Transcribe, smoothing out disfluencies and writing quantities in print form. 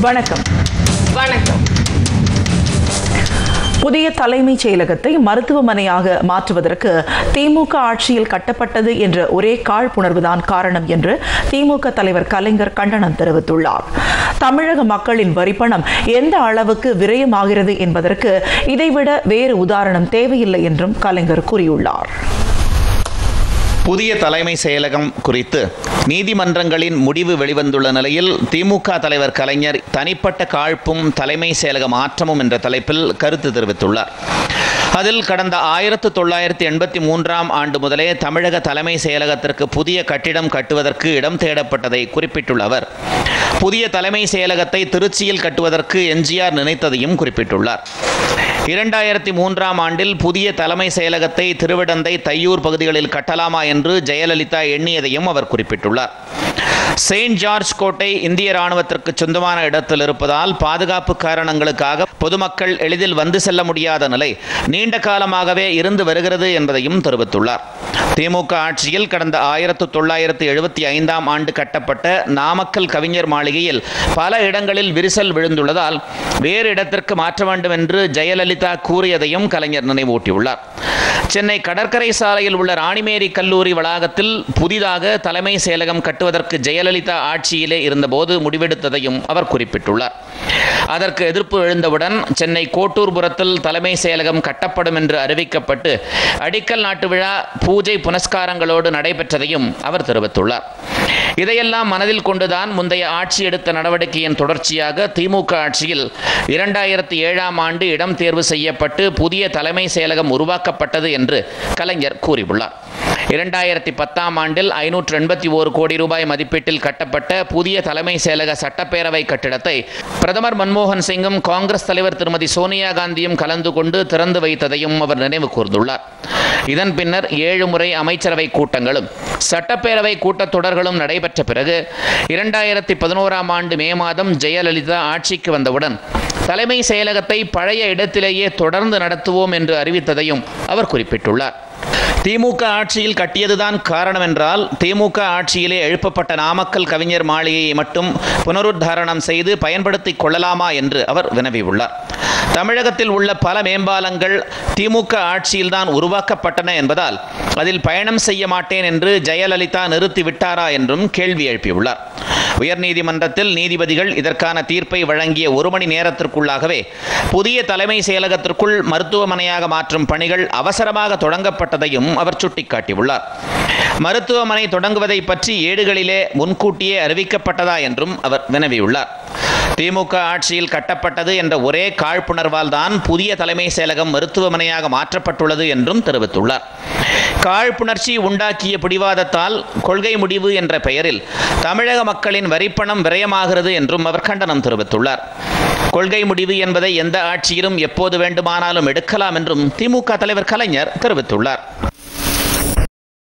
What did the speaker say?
வணக்கம். வணக்கம். புதிய தலைமைச் செயலகத்தை மருத்துவமனையாக மாற்றுவதற்கு திமுக ஆட்சியில் கட்டப்பட்டது என்ற ஒரே காழ்ப்புணர்வுதான் காரணம் என்று திமுக தலைவர் கலைஞர் கண்டனம் தெரிவித்துள்ளார். தமிழக மக்களின் வரிப்பணம் எந்த அளவுக்கு விரயமாகிறது என்பதற்கு இதைவிட வேறு உதாரணம் தேவையில்லை என்றும் கலைஞர் கூறியுள்ளார். புதிய தலைமை செயலகம் குறித்து நீதிமன்றங்களின் முடிவு வெளிவந்துள்ள நிலையில் திமுக தலைவர் கலைஞர் தனிப்பட்ட காழ்ப்பும் தலைமை செயலக மாற்றமும் என்ற தலைப்பில் கருத்து தெரிவித்துள்ளார். அதில் கடந்த 1983 ஆண்டு முதலே தமிழக தலைமை செயலகத்திற்கு புதிய கட்டிடம் கட்டுவதற்கு இடம் தேடப்பட்டதை குறிப்பிட்டுள்ள அவர், புதிய தலைமை செயலகத்தை திருச்சியில் கட்டுவதற்கு எம்ஜிஆர் நினைத்ததையும் குறிப்பிட்டுள்ளார். 2003 ஆண்டில் புதிய தலைமை செயலகத்தை திருவிடந்தை, தையூர் பகுதிகளில் கட்டலாமா என்று ஜெயலலிதா எண்ணியதையும் அவர் குறிப்பிட்டுள்ளார். செயின்ட் ஜார்ஜ் கோட்டை இந்திய ராணுவத்திற்கு சொந்தமான இடத்தில் இருப்பதால் பாதுகாப்பு காரணங்களுக்காக பொதுமக்கள் எளிதில் வந்து செல்ல முடியாத நிலை நீண்ட காலமாகவே இருந்து வருகிறது என்பதையும் தெரிவித்துள்ளார். திமுக ஆட்சியில் கடந்த 1975 ஆண்டு கட்டப்பட்ட நாமக்கல் கவிஞர் மாளிகையில் பல இடங்களில் விரிசல் விழுந்துள்ளதால் வேறு இடத்திற்கு மாற்ற வேண்டும் என்று ஜெயலலிதா கூறியதையும் கலைஞர் நினைவூட்டியுள்ளார். சென்னை கடற்கரை சாலையில் உள்ள ராணிமேரி கல்லூரி வளாகத்தில் புதிதாக தலைமை செயலகம் கட்டுவதற்கு ஜெயலலிதா ஆட்சியிலே இருந்தபோது முடிவெடுத்ததையும் அவர் குறிப்பிட்டுள்ளார். அதற்கு எதிர்ப்பு எழுந்தவுடன் சென்னை கோட்டூர்புரத்தில் தலைமை செயலகம் கட்டப்படும் என்று அறிவிக்கப்பட்டு அடிக்கல் நாட்டு விழா பூஜை புனஸ்காரங்களோடு நடைபெற்றதையும் அவர் தெரிவித்துள்ளார். இதையெல்லாம் மனதில் கொண்டுதான் முந்தைய ஆட்சி எடுத்த நடவடிக்கையின் தொடர்ச்சியாக திமுக ஆட்சியில் 2007 ஆண்டு இடம் தேர்வு செய்யப்பட்டு புதிய தலைமை செயலகம் உருவாக்கப்பட்டது என்று கலைஞர் கூறியுள்ளார். 2010 ஆண்டில் 581 கோடி ரூபாய் மதிப்பீட்டில் கட்டப்பட்ட புதிய தலைமை செயலக சட்டப்பேரவை கட்டிடத்தை பிரதமர் மன்மோகன் சிங்கும் காங்கிரஸ் தலைவர் திருமதி சோனியா காந்தியும் கலந்து கொண்டு திறந்து வைத்ததையும் அவர் நினைவு கூர்ந்துள்ளார். இதன் பின்னர் 7 முறை அமைச்சரவை கூட்டங்களும் சட்டப்பேரவை கூட்டத்தொடர்களும் நடைபெற்ற பிறகு 2011 ஆண்டு மே மாதம் ஜெயலலிதா ஆட்சிக்கு வந்தவுடன் தலைமை செயலகத்தை பழைய இடத்திலேயே தொடர்ந்து நடத்துவோம் என்று அறிவித்ததையும் அவர் குறிப்பிட்டுள்ளார். திமுக ஆட்சியில் கட்டியதுதான் காரணம் என்றால் திமுக ஆட்சியிலே எழுப்பப்பட்ட நாமக்கல் கவிஞர் மாளிகையை மட்டும் புனருத்தாரணம் செய்து பயன்படுத்திக் கொள்ளலாமா என்று அவர் வினவியுள்ளார். தமிழகத்தில் உள்ள பல மேம்பாலங்கள் திமுக ஆட்சியில்தான் உருவாக்கப்பட்டன என்பதால் அதில் பயணம் செய்ய மாட்டேன் என்று ஜெயலலிதா நிறுத்திவிட்டாரா என்றும் கேள்வி எழுப்பியுள்ளார். உயர்நீதிமன்றத்தில் நீதிபதிகள் இதற்கான தீர்ப்பை வழங்கிய 1 மணி நேரத்திற்குள்ளாகவே புதிய தலைமை செயலகத்திற்குள் மருத்துவமனையாக மாற்றும் பணிகள் அவசரமாக தொடங்கப்பட்டதையும் அவர் சுட்டிக்காட்டியுள்ளார். மருத்துவமனை தொடங்குவதை பற்றி ஏடுகளிலே முன்கூட்டியே அறிவிக்கப்பட்டதா என்றும் அவர் வினவியுள்ளார். திமுக ஆட்சியில் கட்டப்பட்டது என்ற ஒரே காழ்ப்புணர்வால் தான் புதிய தலைமை செயலகம் மருத்துவமனையாக மாற்றப்பட்டுள்ளது என்றும் தெரிவித்துள்ளார். காழ்ப்புணர்ச்சி உண்டாக்கிய பிடிவாதத்தால் கொள்கை முடிவு என்ற பெயரில் தமிழக மக்களின் வரிப்பணம் விரயமாகிறது என்றும் அவர் கண்டனம் தெரிவித்துள்ளார். கொள்கை முடிவு என்பதை எந்த ஆட்சியிலும் எப்போது வேண்டுமானாலும் எடுக்கலாம் என்றும் திமுக தலைவர் கலைஞர் தெரிவித்துள்ளார்.